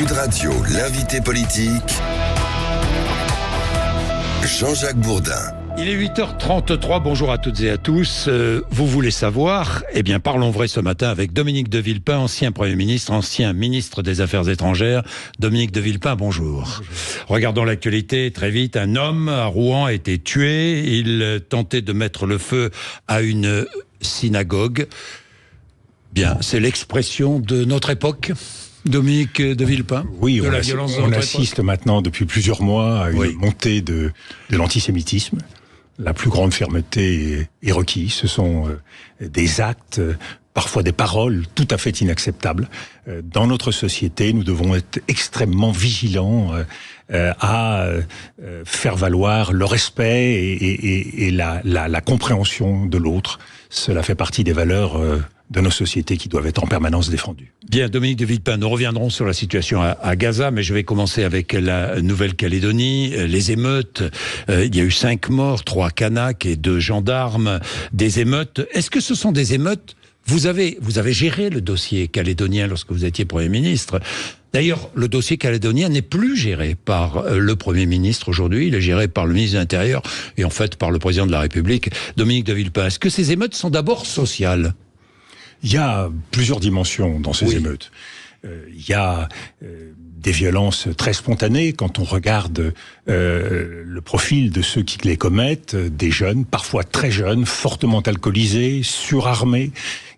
Sud Radio, l'invité politique, Jean-Jacques Bourdin. Il est 8h33, bonjour à toutes et à tous. Vous voulez savoir ? Eh bien, parlons vrai ce matin avec Dominique de Villepin, ancien Premier ministre, ancien ministre des Affaires étrangères. Dominique de Villepin, bonjour. Regardons l'actualité très vite. Un homme à Rouen a été tué. Il tentait de mettre le feu à une synagogue. Bien, c'est l'expression de notre époque. Dominique de Villepin, oui, de la violence on assiste maintenant depuis plusieurs mois à une montée de l'antisémitisme. La plus grande fermeté est requise. Ce sont des actes, parfois des paroles tout à fait inacceptables. Dans notre société, nous devons être extrêmement vigilants à faire valoir le respect et la compréhension de l'autre. Cela fait partie des valeurs de nos sociétés qui doivent être en permanence défendues. Bien, Dominique de Villepin, nous reviendrons sur la situation à Gaza, mais je vais commencer avec la Nouvelle-Calédonie, les émeutes. Il y a eu 5 morts, 3 Kanaks et 2 gendarmes, des émeutes. Est-ce que ce sont des émeutes ? Vous avez géré le dossier calédonien lorsque vous étiez Premier ministre. D'ailleurs, le dossier calédonien n'est plus géré par le Premier ministre aujourd'hui, il est géré par le ministre de l'Intérieur et en fait par le Président de la République, Dominique de Villepin. Est-ce que ces émeutes sont d'abord sociales ? Il y a plusieurs dimensions dans ces émeutes. Il y a des violences très spontanées quand on regarde le profil de ceux qui les commettent, des jeunes, parfois très jeunes, fortement alcoolisés, surarmés.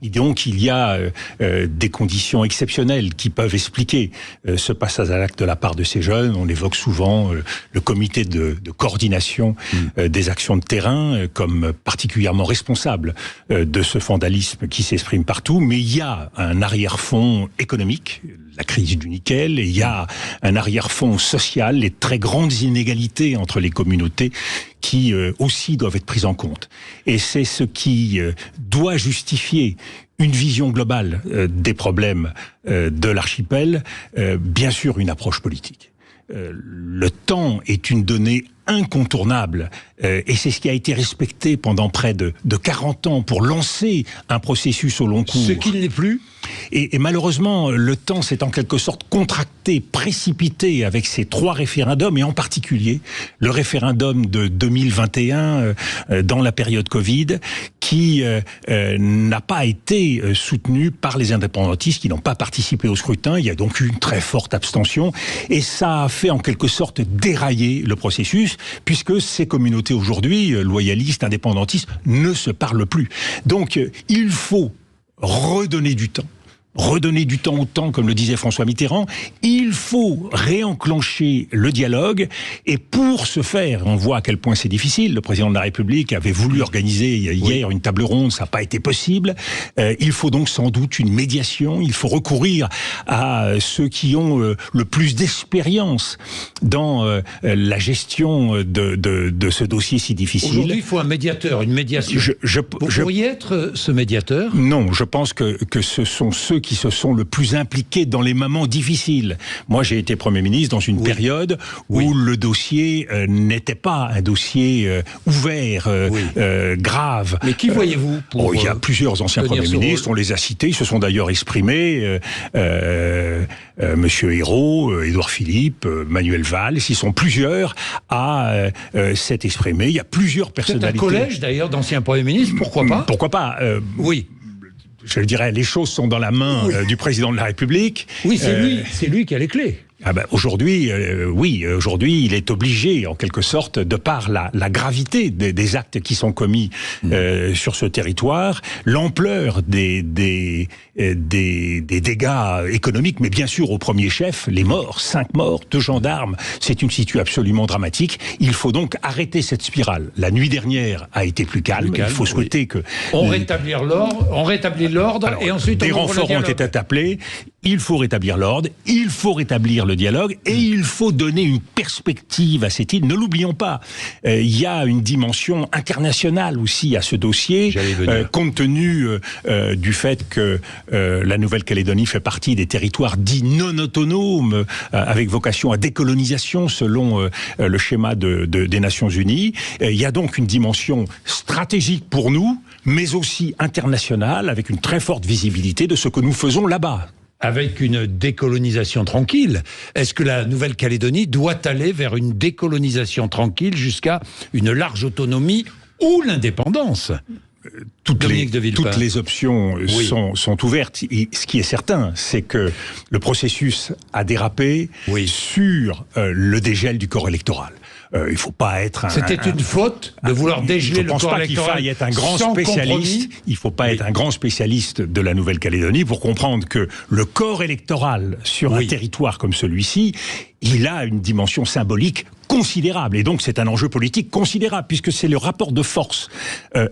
Et donc il y a des conditions exceptionnelles qui peuvent expliquer ce passage à l'acte de la part de ces jeunes. On évoque souvent le comité de coordination des actions de terrain comme particulièrement responsable de ce vandalisme qui s'exprime partout. Mais il y a un arrière-fond économique, la crise du nickel, et il y a un arrière-fond social, les très grandes inégalités entre les communautés qui aussi doivent être prises en compte. Et c'est ce qui doit justifier une vision globale des problèmes de l'archipel, bien sûr une approche politique. Le temps est une donnée incontournable et c'est ce qui a été respecté pendant près de 40 ans pour lancer un processus au long cours. Ce qui ne l'est plus. Et malheureusement, le temps s'est en quelque sorte contracté, précipité avec ces 3 référendums, et en particulier le référendum de 2021 dans la période Covid, qui n'a pas été soutenu par les indépendantistes qui n'ont pas participé au scrutin. Il y a donc eu une très forte abstention, et ça a fait en quelque sorte dérailler le processus, puisque ces communautés aujourd'hui, loyalistes, indépendantistes, ne se parlent plus. Donc il faut redonner du temps au temps, comme le disait François Mitterrand. Il faut réenclencher le dialogue, et pour ce faire, on voit à quel point c'est difficile. Le président de la République avait voulu organiser hier une table ronde, ça n'a pas été possible. Il faut donc sans doute une médiation, il faut recourir à ceux qui ont le plus d'expérience dans la gestion de ce dossier si difficile. Aujourd'hui, il faut un médiateur, une médiation. Vous pourriez être ce médiateur ? Non, je pense que ce sont ceux qui se sont le plus impliqués dans les moments difficiles. Moi, j'ai été Premier ministre dans une période où le dossier n'était pas un dossier ouvert, grave. Mais qui voyez-vous pour il y a plusieurs anciens Premiers ministres, on les a cités, ils se sont d'ailleurs exprimés. Monsieur Ayrault, Édouard Philippe, Manuel Valls, ils sont plusieurs à s'être exprimés. Il y a plusieurs personnalités. C'est un collège d'ailleurs d'anciens Premiers ministres, pourquoi pas ? Pourquoi pas Oui. Je dirais, les choses sont dans la main du président de la République. Oui, c'est lui qui a les clés. Aujourd'hui, aujourd'hui, il est obligé, en quelque sorte, de par la gravité des actes qui sont commis sur ce territoire, l'ampleur des dégâts économiques, mais bien sûr, au premier chef, les morts, 5 morts, 2 gendarmes, c'est une situation absolument dramatique. Il faut donc arrêter cette spirale. La nuit dernière a été plus calme. Il faut souhaiter que... On rétablit l'ordre, et ensuite des renforts ont été appelés. Il faut rétablir l'ordre, il faut rétablir le dialogue, et il faut donner une perspective à cette île. Ne l'oublions pas, il y a une dimension internationale aussi à ce dossier, compte tenu du fait que la Nouvelle-Calédonie fait partie des territoires dits non autonomes, avec vocation à décolonisation selon le schéma des Nations Unies. Il y a donc une dimension stratégique pour nous, mais aussi internationale, avec une très forte visibilité de ce que nous faisons là-bas. avec une décolonisation tranquille. Est-ce que la Nouvelle-Calédonie doit aller vers une décolonisation tranquille jusqu'à une large autonomie ou l'indépendance ? Toutes les options sont ouvertes. Et ce qui est certain, c'est que le processus a dérapé sur le dégel du corps électoral. Il faut pas être C'était une faute de vouloir dégeler le corps électoral. Il ne faut pas être un grand spécialiste de la Nouvelle-Calédonie pour comprendre que le corps électoral sur un territoire comme celui-ci, il a une dimension symbolique considérable. Et donc, c'est un enjeu politique considérable, puisque c'est le rapport de force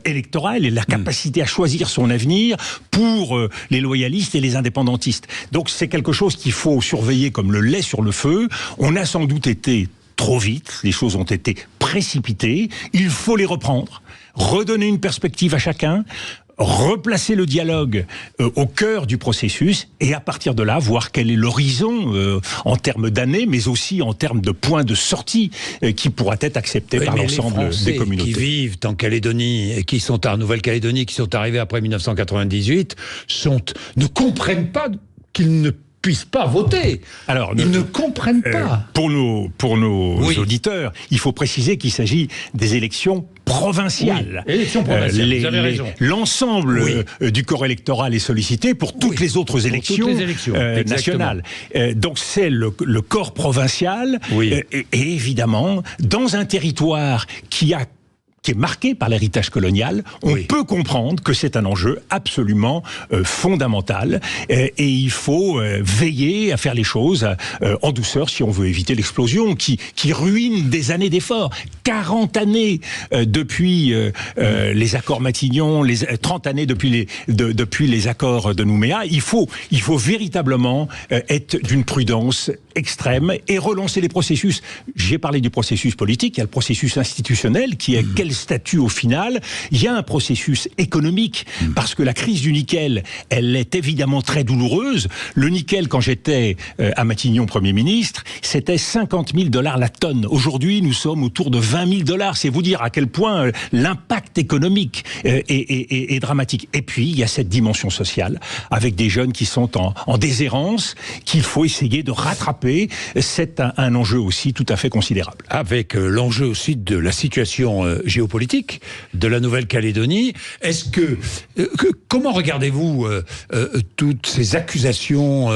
électoral et la capacité à choisir son avenir pour les loyalistes et les indépendantistes. Donc, c'est quelque chose qu'il faut surveiller comme le lait sur le feu. On a sans doute été trop vite, les choses ont été précipitées, il faut les reprendre, redonner une perspective à chacun, replacer le dialogue au cœur du processus et à partir de là, voir quel est l'horizon en termes d'années, mais aussi en termes de points de sortie qui pourra être accepté par l'ensemble des communautés. Qui vivent en Calédonie et qui sont en Nouvelle-Calédonie, qui sont arrivés après 1998, ne comprennent pas qu'ils ne puissent pas voter. Alors, ils ne comprennent pas. Pour nos auditeurs, il faut préciser qu'il s'agit des élections provinciales. Élections provinciales, vous avez raison. L'ensemble du corps électoral est sollicité pour toutes les autres élections, nationales. Donc c'est le corps provincial, et évidemment, dans un territoire qui est marqué par l'héritage colonial, on peut comprendre que c'est un enjeu absolument fondamental et il faut veiller à faire les choses en douceur si on veut éviter l'explosion qui ruine des années d'efforts. 40 années depuis les accords Matignon, 30 années depuis les accords de Nouméa. Il faut véritablement être d'une prudence extrême et relancer les processus. J'ai parlé du processus politique, il y a le processus institutionnel qui est quel statut au final. Il y a un processus économique parce que la crise du nickel, elle est évidemment très douloureuse. Le nickel, quand j'étais à Matignon Premier ministre, c'était $50 000 la tonne. Aujourd'hui, nous sommes autour de $20 000. C'est vous dire à quel point l'impact économique est dramatique. Et puis, il y a cette dimension sociale avec des jeunes qui sont en déshérence qu'il faut essayer de rattraper. C'est un enjeu aussi tout à fait considérable. Avec l'enjeu aussi de la situation géopolitique de la Nouvelle-Calédonie, comment regardez-vous toutes ces accusations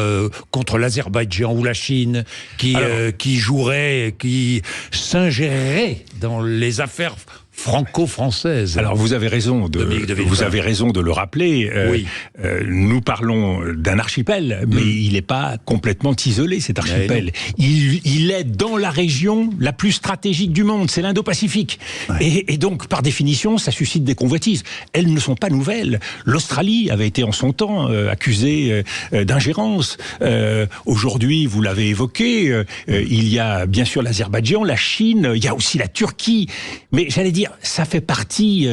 contre l'Azerbaïdjan ou la Chine qui joueraient, qui s'ingéreraient dans les affaires franco-française. Alors vous avez raison de le rappeler. Nous parlons d'un archipel, mais il n'est pas complètement isolé cet archipel. Il est dans la région la plus stratégique du monde, c'est l'Indo-Pacifique. Et donc par définition, ça suscite des convoitises. Elles ne sont pas nouvelles. L'Australie avait été en son temps accusée d'ingérence. Aujourd'hui, vous l'avez évoqué, il y a bien sûr l'Azerbaïdjan, la Chine, il y a aussi la Turquie. Mais j'allais dire, ça fait partie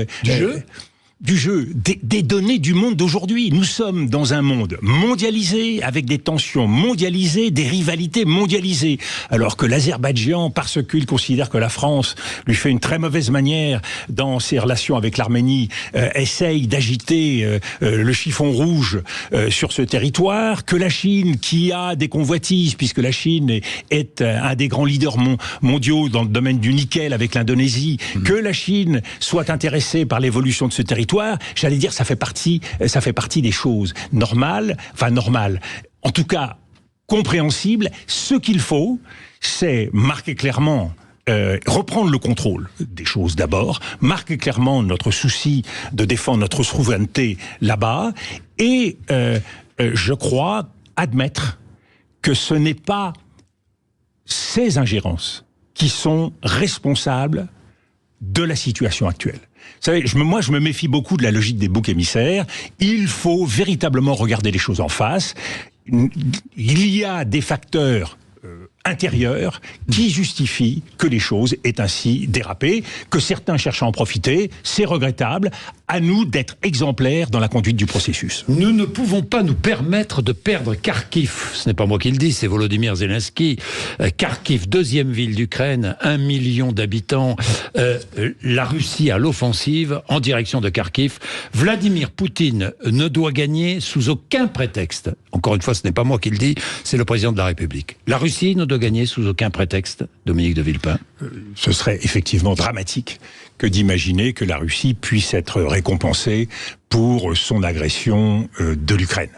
du jeu, des données du monde d'aujourd'hui. Nous sommes dans un monde mondialisé, avec des tensions mondialisées, des rivalités mondialisées. Alors que l'Azerbaïdjan, parce qu'il considère que la France lui fait une très mauvaise manière dans ses relations avec l'Arménie, essaye d'agiter le chiffon rouge sur ce territoire, que la Chine, qui a des convoitises, puisque la Chine est un des grands leaders mondiaux dans le domaine du nickel avec l'Indonésie, que la Chine soit intéressée par l'évolution de ce territoire, j'allais dire, ça fait partie des choses normales, en tout cas compréhensibles. Ce qu'il faut, c'est marquer clairement, reprendre le contrôle des choses d'abord, marquer clairement notre souci de défendre notre souveraineté là-bas, et je crois admettre que ce n'est pas ces ingérences qui sont responsables de la situation actuelle. Vous savez, moi, je me méfie beaucoup de la logique des boucs émissaires. Il faut véritablement regarder les choses en face. Il y a des facteurs intérieure qui justifie que les choses aient ainsi dérapé, que certains cherchent à en profiter. C'est regrettable. À nous d'être exemplaires dans la conduite du processus. Nous ne pouvons pas nous permettre de perdre Kharkiv. Ce n'est pas moi qui le dis, c'est Volodymyr Zelensky. Kharkiv, deuxième ville d'Ukraine, 1 million d'habitants. La Russie à l'offensive en direction de Kharkiv. Vladimir Poutine ne doit gagner sous aucun prétexte. Encore une fois, ce n'est pas moi qui le dis, c'est le président de la République. La Russie ne doit gagner sous aucun prétexte, Dominique de Villepin. Ce serait effectivement dramatique que d'imaginer que la Russie puisse être récompensée pour son agression de l'Ukraine.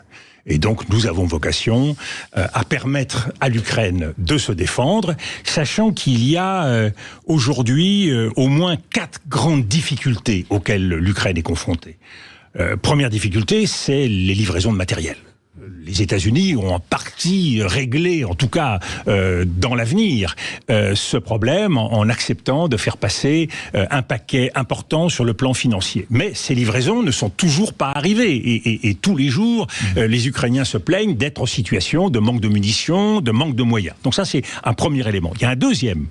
Et donc, nous avons vocation à permettre à l'Ukraine de se défendre, sachant qu'il y a aujourd'hui au moins 4 grandes difficultés auxquelles l'Ukraine est confrontée. Première difficulté, c'est les livraisons de matériel. Les États-Unis ont en partie réglé, en tout cas dans l'avenir, ce problème en acceptant de faire passer un paquet important sur le plan financier. Mais ces livraisons ne sont toujours pas arrivées. Et tous les jours, les Ukrainiens se plaignent d'être en situation de manque de munitions, de manque de moyens. Donc ça, c'est un premier élément. Il y a un deuxième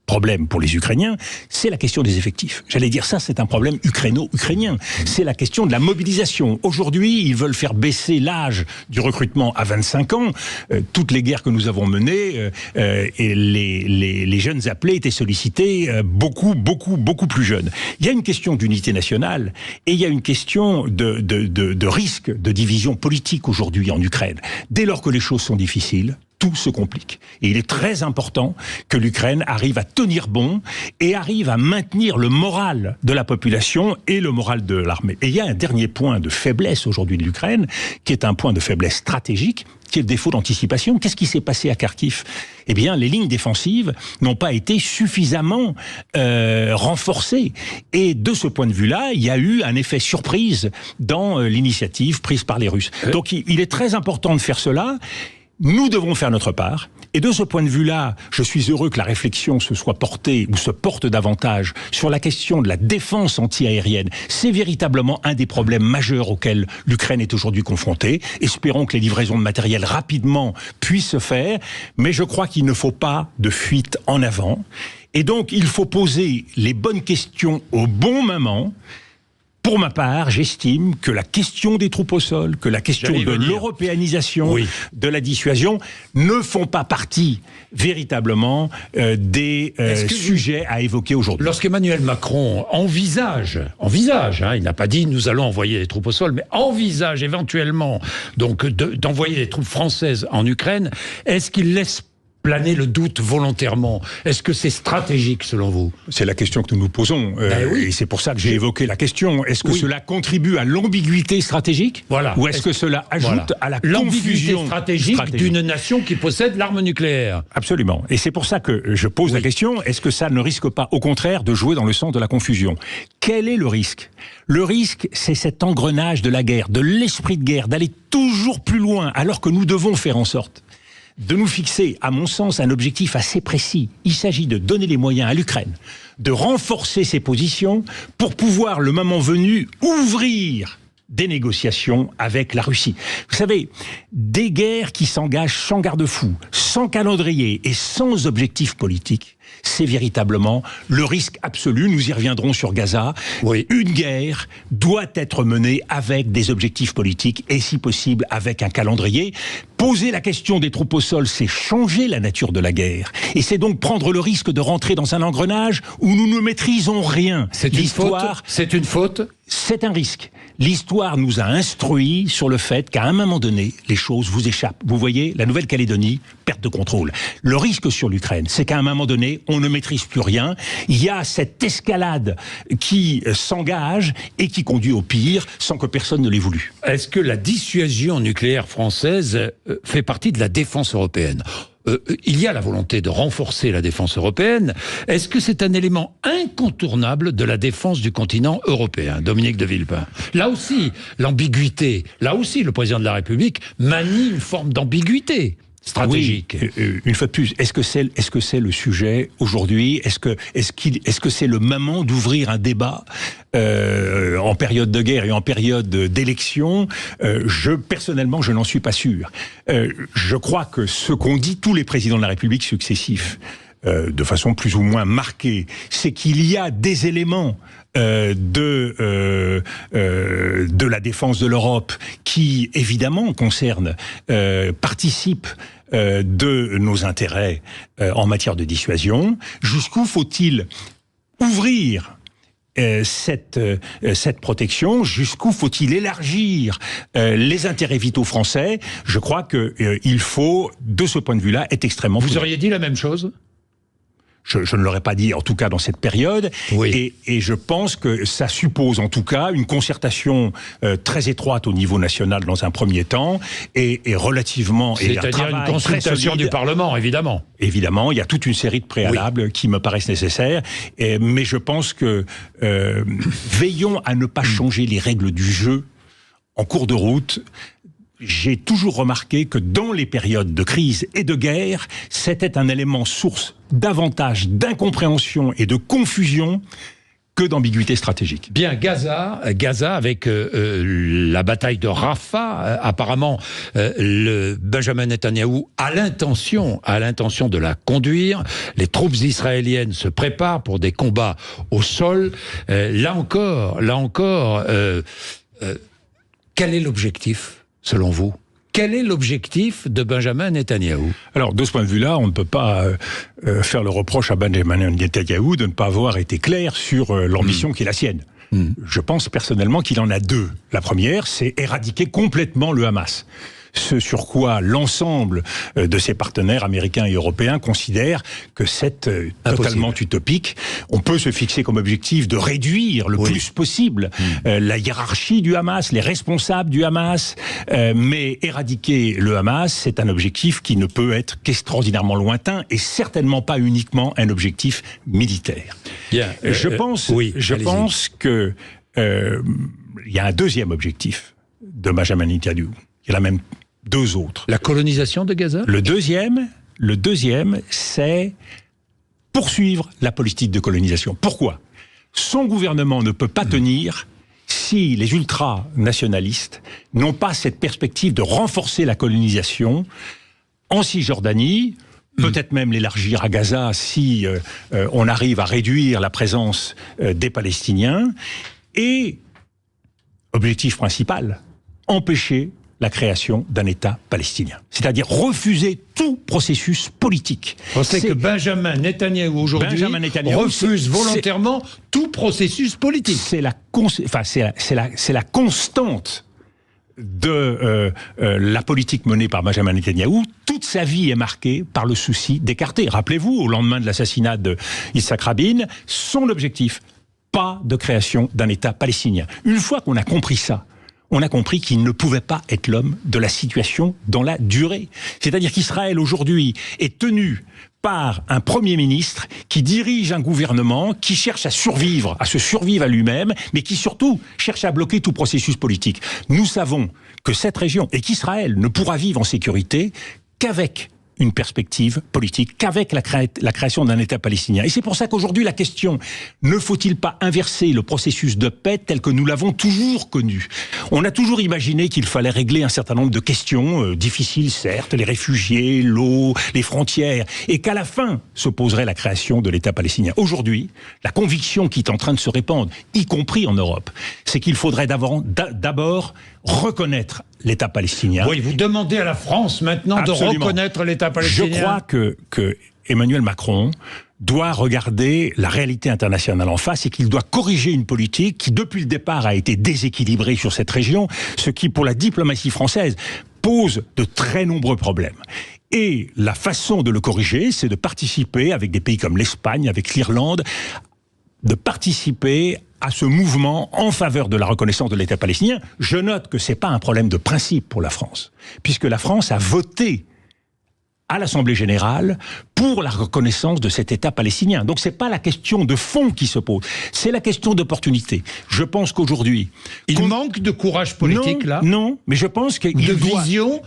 problème pour les Ukrainiens, c'est la question des effectifs. J'allais dire ça, c'est un problème ukrainien. C'est la question de la mobilisation. Aujourd'hui, ils veulent faire baisser l'âge du recrutement à 25 ans. Toutes les guerres que nous avons menées, et les jeunes appelés étaient sollicités beaucoup plus jeunes. Il y a une question d'unité nationale et il y a une question de risque de division politique aujourd'hui en Ukraine. Dès lors que les choses sont difficiles, tout se complique. Et il est très important que l'Ukraine arrive à tenir bon et arrive à maintenir le moral de la population et le moral de l'armée. Et il y a un dernier point de faiblesse aujourd'hui de l'Ukraine, qui est un point de faiblesse stratégique, qui est le défaut d'anticipation. Qu'est-ce qui s'est passé à Kharkiv ? Eh bien, les lignes défensives n'ont pas été suffisamment renforcées. Et de ce point de vue-là, il y a eu un effet surprise dans l'initiative prise par les Russes. Donc, il est très important de faire cela. Nous devons faire notre part. Et de ce point de vue-là, je suis heureux que la réflexion se soit portée, ou se porte davantage, sur la question de la défense anti-aérienne. C'est véritablement un des problèmes majeurs auxquels l'Ukraine est aujourd'hui confrontée. Espérons que les livraisons de matériel rapidement puissent se faire, mais je crois qu'il ne faut pas de fuite en avant. Et donc, il faut poser les bonnes questions au bon moment. Pour ma part, j'estime que la question des troupes au sol, que la question de l'européanisation, de la dissuasion, ne font pas partie véritablement des sujets à évoquer aujourd'hui. Lorsqu'Emmanuel Macron envisage, il n'a pas dit nous allons envoyer des troupes au sol, mais envisage éventuellement donc d'envoyer des troupes françaises en Ukraine, est-ce qu'il laisse planer le doute volontairement? Est-ce que c'est stratégique selon vous? C'est la question que nous nous posons. Et c'est pour ça que j'ai évoqué la question. Est-ce que cela contribue à l'ambiguïté stratégique? Ou est-ce que cela ajoute à la confusion stratégique d'une nation qui possède l'arme nucléaire? Absolument. Et c'est pour ça que je pose la question. Est-ce que ça ne risque pas, au contraire, de jouer dans le sens de la confusion? Quel est le risque? Le risque, c'est cet engrenage de la guerre, de l'esprit de guerre, d'aller toujours plus loin, alors que nous devons faire en sorte de nous fixer, à mon sens, un objectif assez précis. Il s'agit de donner les moyens à l'Ukraine, de renforcer ses positions pour pouvoir, le moment venu, ouvrir des négociations avec la Russie. Vous savez, des guerres qui s'engagent sans garde-fou, sans calendrier et sans objectif politique, c'est véritablement le risque absolu. Nous y reviendrons sur Gaza. Une guerre doit être menée avec des objectifs politiques et, si possible, avec un calendrier. Poser la question des troupes au sol, c'est changer la nature de la guerre. Et c'est donc prendre le risque de rentrer dans un engrenage où nous ne maîtrisons rien. C'est une faute. C'est une faute. C'est un risque. L'histoire nous a instruits sur le fait qu'à un moment donné, les choses vous échappent. Vous voyez, la Nouvelle-Calédonie, perte de contrôle. Le risque sur l'Ukraine, c'est qu'à un moment donné, on ne maîtrise plus rien. Il y a cette escalade qui s'engage et qui conduit au pire sans que personne ne l'ait voulu. Est-ce que la dissuasion nucléaire française fait partie de la défense européenne ? Il y a la volonté de renforcer la défense européenne. Est-ce que c'est un élément incontournable de la défense du continent européen, Dominique de Villepin? Là aussi, l'ambiguïté. Là aussi, le président de la République manie une forme d'ambiguïté. stratégique. Oui, une fois de plus, est-ce que c'est le sujet aujourd'hui? Est-ce que c'est le moment d'ouvrir un débat en période de guerre et en période d'élection? Personnellement, je n'en suis pas sûr. Je crois que ce qu'ont dit tous les présidents de la République successifs, de façon plus ou moins marquée, c'est qu'il y a des éléments de la défense de l'Europe qui, évidemment, participent de nos intérêts en matière de dissuasion. Jusqu'où faut-il ouvrir cette protection? Jusqu'où faut-il élargir les intérêts vitaux français? Je crois qu'il faut, de ce point de vue-là, être extrêmement prudent. Vous auriez dit la même chose? Je ne l'aurais pas dit, en tout cas dans cette période, oui. et je pense que ça suppose en tout cas une concertation très étroite au niveau national dans un premier temps, et relativement... C'est-à-dire une consultation du Parlement, évidemment. Évidemment, il y a toute une série de préalables qui me paraissent nécessaires, mais je pense que veillons à ne pas changer les règles du jeu en cours de route. J'ai toujours remarqué que dans les périodes de crise et de guerre, c'était un élément source davantage d'incompréhension et de confusion que d'ambiguïté stratégique. Bien, Gaza avec la bataille de Rafah, apparemment le Benjamin Netanyahou a l'intention de la conduire. Les troupes israéliennes se préparent pour des combats au sol. Là encore, quel est l'objectif selon vous? Quel est l'objectif de Benjamin Netanyahou? Alors, de ce point de vue-là, on ne peut pas faire le reproche à Benjamin Netanyahou de ne pas avoir été clair sur l'ambition qui est la sienne. Je pense personnellement qu'il en a deux. La première, c'est éradiquer complètement le Hamas. Ce sur quoi l'ensemble de ses partenaires américains et européens considèrent que c'est totalement utopique. On peut se fixer comme objectif de réduire le plus possible la hiérarchie du Hamas, les responsables du Hamas, mais éradiquer le Hamas, c'est un objectif qui ne peut être qu'extraordinairement lointain et certainement pas uniquement un objectif militaire. Bien, je pense que il y a un deuxième objectif de Benjamin Netanyahou. Il y en a même deux autres. La colonisation de Gaza ? Le deuxième, c'est poursuivre la politique de colonisation. Pourquoi ? Son gouvernement ne peut pas tenir si les ultranationalistes n'ont pas cette perspective de renforcer la colonisation en Cisjordanie, peut-être même l'élargir à Gaza si on arrive à réduire la présence des Palestiniens, et, objectif principal, empêcher la création d'un État palestinien. C'est-à-dire refuser tout processus politique. On sait que Benjamin Netanyahou aujourd'hui refuse volontairement tout processus politique. C'est la constante de la politique menée par Benjamin Netanyahou. Toute sa vie est marquée par le souci d'écarter. Rappelez-vous, au lendemain de l'assassinat de Yitzhak Rabin, son objectif, pas de création d'un État palestinien. Une fois qu'on a compris ça, on a compris qu'il ne pouvait pas être l'homme de la situation dans la durée. C'est-à-dire qu'Israël, aujourd'hui, est tenu par un Premier ministre qui dirige un gouvernement qui cherche à se survivre à lui-même, mais qui surtout cherche à bloquer tout processus politique. Nous savons que cette région et qu'Israël ne pourra vivre en sécurité qu'avec une perspective politique, qu'avec la création d'un État palestinien. Et c'est pour ça qu'aujourd'hui, la question, ne faut-il pas inverser le processus de paix tel que nous l'avons toujours connu ? On a toujours imaginé qu'il fallait régler un certain nombre de questions, difficiles certes, les réfugiés, l'eau, les frontières, et qu'à la fin se poserait la création de l'État palestinien. Aujourd'hui, la conviction qui est en train de se répandre, y compris en Europe, c'est qu'il faudrait d'abord reconnaître l'État palestinien. Oui, vous demandez à la France maintenant de reconnaître l'État palestinien. Je crois que Emmanuel Macron doit regarder la réalité internationale en face et qu'il doit corriger une politique qui, depuis le départ, a été déséquilibrée sur cette région, ce qui, pour la diplomatie française, pose de très nombreux problèmes. Et la façon de le corriger, c'est de participer, avec des pays comme l'Espagne, avec l'Irlande, de participer à ce mouvement en faveur de la reconnaissance de l'État palestinien. Je note que c'est pas un problème de principe pour la France, puisque la France a voté à l'Assemblée générale pour la reconnaissance de cet État palestinien. Donc c'est pas la question de fond qui se pose, c'est la question d'opportunité. Je pense qu'aujourd'hui... Il manque de courage politique, là. Non, mais je pense qu'il doit... vision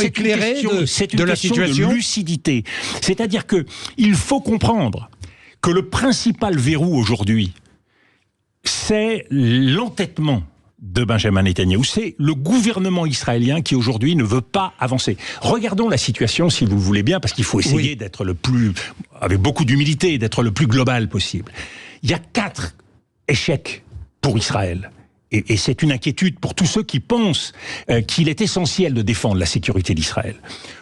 éclairée de la situation. De lucidité. C'est-à-dire que il faut comprendre que le principal verrou aujourd'hui, c'est l'entêtement de Benjamin Netanyahou. C'est le gouvernement israélien qui aujourd'hui ne veut pas avancer. Regardons la situation, si vous voulez bien, parce qu'il faut essayer d'être avec beaucoup d'humilité, d'être le plus global possible. Il y a 4 échecs pour Israël. Et c'est une inquiétude pour tous ceux qui pensent qu'il est essentiel de défendre la sécurité d'Israël.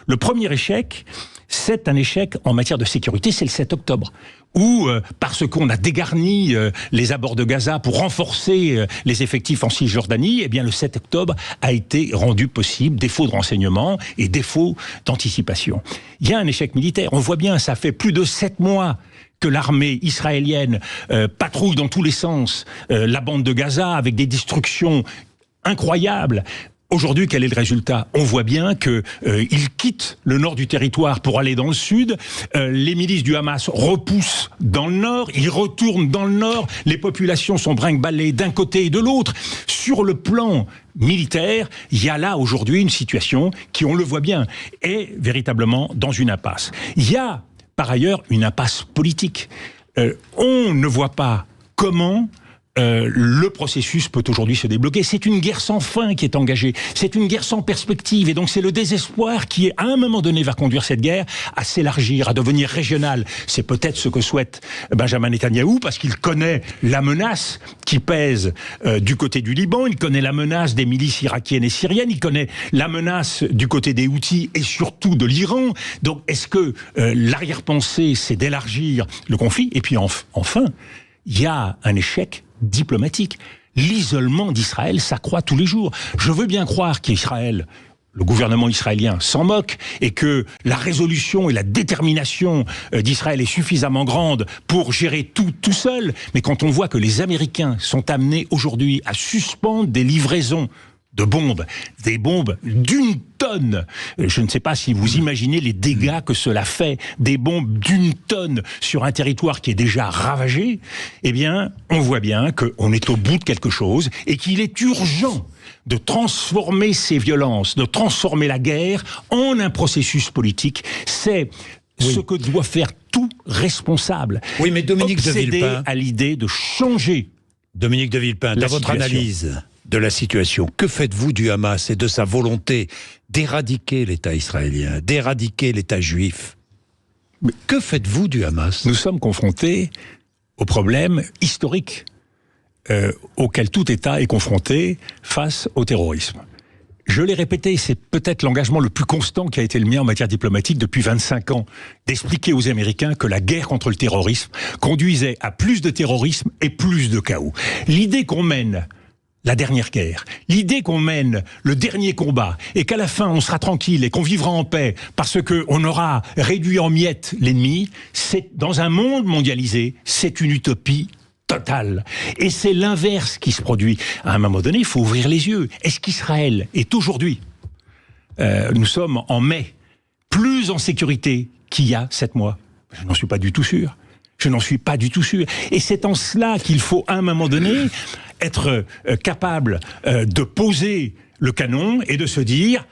Le premier échec, c'est un échec en matière de sécurité, c'est le 7 octobre. Où, parce qu'on a dégarni les abords de Gaza pour renforcer les effectifs en Cisjordanie, eh bien le 7 octobre a été rendu possible, défaut de renseignement et défaut d'anticipation. Il y a un échec militaire, on voit bien, ça fait plus de 7 mois que l'armée israélienne patrouille dans tous les sens la bande de Gaza avec des destructions incroyables. Aujourd'hui, quel est le résultat? On voit bien que ils quittent le nord du territoire pour aller dans le sud. Les milices du Hamas repoussent dans le nord, ils retournent dans le nord. Les populations sont brinque-ballées d'un côté et de l'autre. Sur le plan militaire, il y a là aujourd'hui une situation qui, on le voit bien, est véritablement dans une impasse. Il y a par ailleurs une impasse politique. On ne voit pas comment le processus peut aujourd'hui se débloquer. C'est une guerre sans fin qui est engagée. C'est une guerre sans perspective. Et donc c'est le désespoir qui, à un moment donné, va conduire cette guerre à s'élargir, à devenir régionale. C'est peut-être ce que souhaite Benjamin Netanyahou, parce qu'il connaît la menace qui pèse du côté du Liban, il connaît la menace des milices irakiennes et syriennes, il connaît la menace du côté des Houthis et surtout de l'Iran. Donc est-ce que l'arrière-pensée, c'est d'élargir le conflit? Et puis enfin, il y a un échec diplomatique. L'isolement d'Israël s'accroît tous les jours. Je veux bien croire qu'Israël, le gouvernement israélien s'en moque et que la résolution et la détermination d'Israël est suffisamment grande pour gérer tout seul. Mais quand on voit que les Américains sont amenés aujourd'hui à suspendre des livraisons de bombes, des bombes d'une tonne. Je ne sais pas si vous imaginez les dégâts que cela fait, des bombes d'une tonne sur un territoire qui est déjà ravagé. Eh bien, on voit bien qu'on est au bout de quelque chose et qu'il est urgent de transformer ces violences, de transformer la guerre en un processus politique. C'est ce que doit faire tout responsable. Oui, mais Dominique de Villepin, à l'idée de changer. Dominique de Villepin, dans votre analyse de la situation, que faites-vous du Hamas et de sa volonté d'éradiquer l'État israélien, d'éradiquer l'État juif? Mais que faites-vous du Hamas? Nous sommes confrontés au problème historique auquel tout État est confronté face au terrorisme. Je l'ai répété, c'est peut-être l'engagement le plus constant qui a été le mien en matière diplomatique depuis 25 ans, d'expliquer aux Américains que la guerre contre le terrorisme conduisait à plus de terrorisme et plus de chaos. L'idée qu'on mène la dernière guerre, l'idée qu'on mène le dernier combat et qu'à la fin on sera tranquille et qu'on vivra en paix parce qu'on aura réduit en miettes l'ennemi, c'est dans un monde mondialisé, c'est une utopie totale. Et c'est l'inverse qui se produit. À un moment donné, il faut ouvrir les yeux. Est-ce qu'Israël est aujourd'hui, nous sommes en mai, plus en sécurité qu'il y a 7 mois? Je n'en suis pas du tout sûr. Je n'en suis pas du tout sûr. Et c'est en cela qu'il faut, à un moment donné, être capable de poser le canon et de se dire,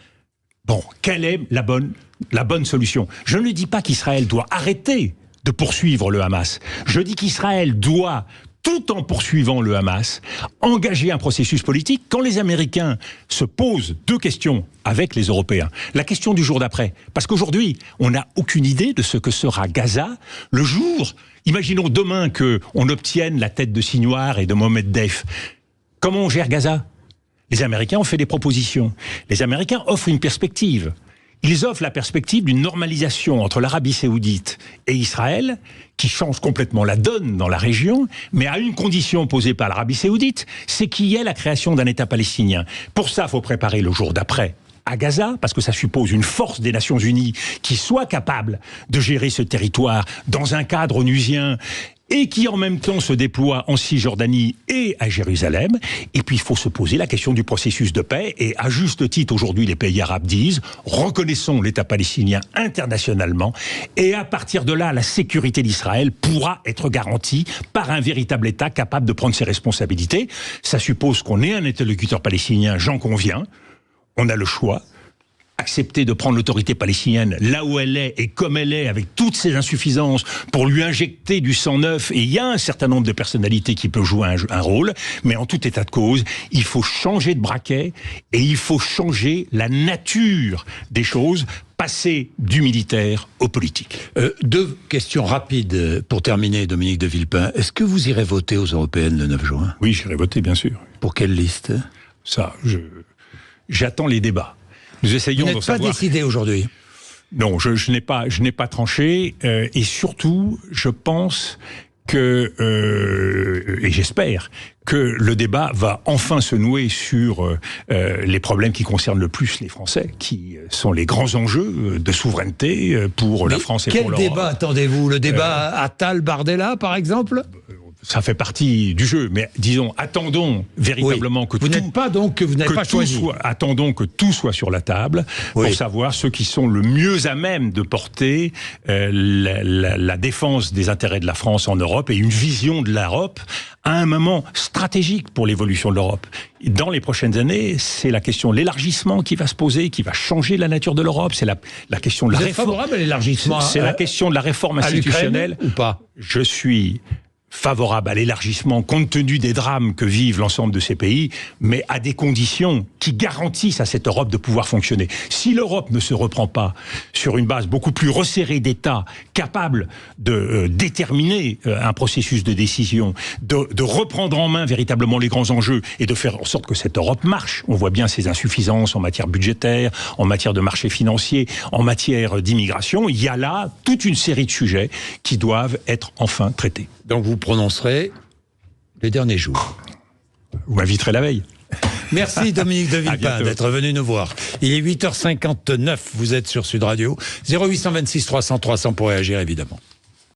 bon, quelle est la bonne solution? Je ne dis pas qu'Israël doit arrêter de poursuivre le Hamas. Je dis qu'Israël doit, tout en poursuivant le Hamas, engager un processus politique. Quand les Américains se posent 2 questions avec les Européens, la question du jour d'après, parce qu'aujourd'hui, on n'a aucune idée de ce que sera Gaza le jour. Imaginons demain qu'on obtienne la tête de Sinwar et de Mohamed Deif. Comment on gère Gaza? Les Américains ont fait des propositions. Les Américains offrent une perspective. Ils offrent la perspective d'une normalisation entre l'Arabie Saoudite et Israël, qui change complètement la donne dans la région, mais à une condition posée par l'Arabie Saoudite, c'est qu'il y ait la création d'un État palestinien. Pour ça, il faut préparer le jour d'après à Gaza, parce que ça suppose une force des Nations Unies qui soit capable de gérer ce territoire dans un cadre onusien et qui en même temps se déploie en Cisjordanie et à Jérusalem. Et puis il faut se poser la question du processus de paix, et à juste titre aujourd'hui les pays arabes disent reconnaissons l'État palestinien internationalement, et à partir de là la sécurité d'Israël pourra être garantie par un véritable État capable de prendre ses responsabilités. Ça suppose qu'on ait un interlocuteur palestinien, j'en conviens, on a le choix. Accepter de prendre l'autorité palestinienne là où elle est et comme elle est, avec toutes ses insuffisances, pour lui injecter du sang neuf. Et il y a un certain nombre de personnalités qui peuvent jouer un rôle, mais en tout état de cause, il faut changer de braquet et il faut changer la nature des choses, passer du militaire au politique. 2 questions rapides pour terminer, Dominique de Villepin. Est-ce que vous irez voter aux européennes le 9 juin ? Oui, j'irai voter, bien sûr. Pour quelle liste ? Ça, j'attends les débats. Nous essayons Vous n'êtes pas décidé aujourd'hui ? Non, je n'ai pas tranché, et surtout, je pense que, et j'espère, que le débat va enfin se nouer sur les problèmes qui concernent le plus les Français, qui sont les grands enjeux de souveraineté pour la France et pour l'Europe. Quel débat attendez-vous ? Le débat Attal-Bardella, par exemple ? Ça fait partie du jeu, mais disons, attendons véritablement que vous n'êtes pas donc, vous n'avez pas choisi. Attendons que tout soit sur la table pour savoir ceux qui sont le mieux à même de porter la défense des intérêts de la France en Europe et une vision de l'Europe à un moment stratégique pour l'évolution de l'Europe. Dans les prochaines années, c'est la question de l'élargissement qui va se poser, qui va changer la nature de l'Europe. C'est la question de la réforme. Favorable à l'élargissement. C'est la question de la réforme institutionnelle ou pas ? Je suis favorable à l'élargissement compte tenu des drames que vivent l'ensemble de ces pays, mais à des conditions qui garantissent à cette Europe de pouvoir fonctionner. Si l'Europe ne se reprend pas sur une base beaucoup plus resserrée d'États capables de déterminer un processus de décision, de reprendre en main véritablement les grands enjeux et de faire en sorte que cette Europe marche, on voit bien ses insuffisances en matière budgétaire, en matière de marché financier, en matière d'immigration, il y a là toute une série de sujets qui doivent être enfin traités. Donc vous prononcerez les derniers jours. Vous m'inviterez la veille. Merci Dominique de Villepin d'être venu nous voir. Il est 8h59, vous êtes sur Sud Radio. 0826 300 300 pour réagir évidemment.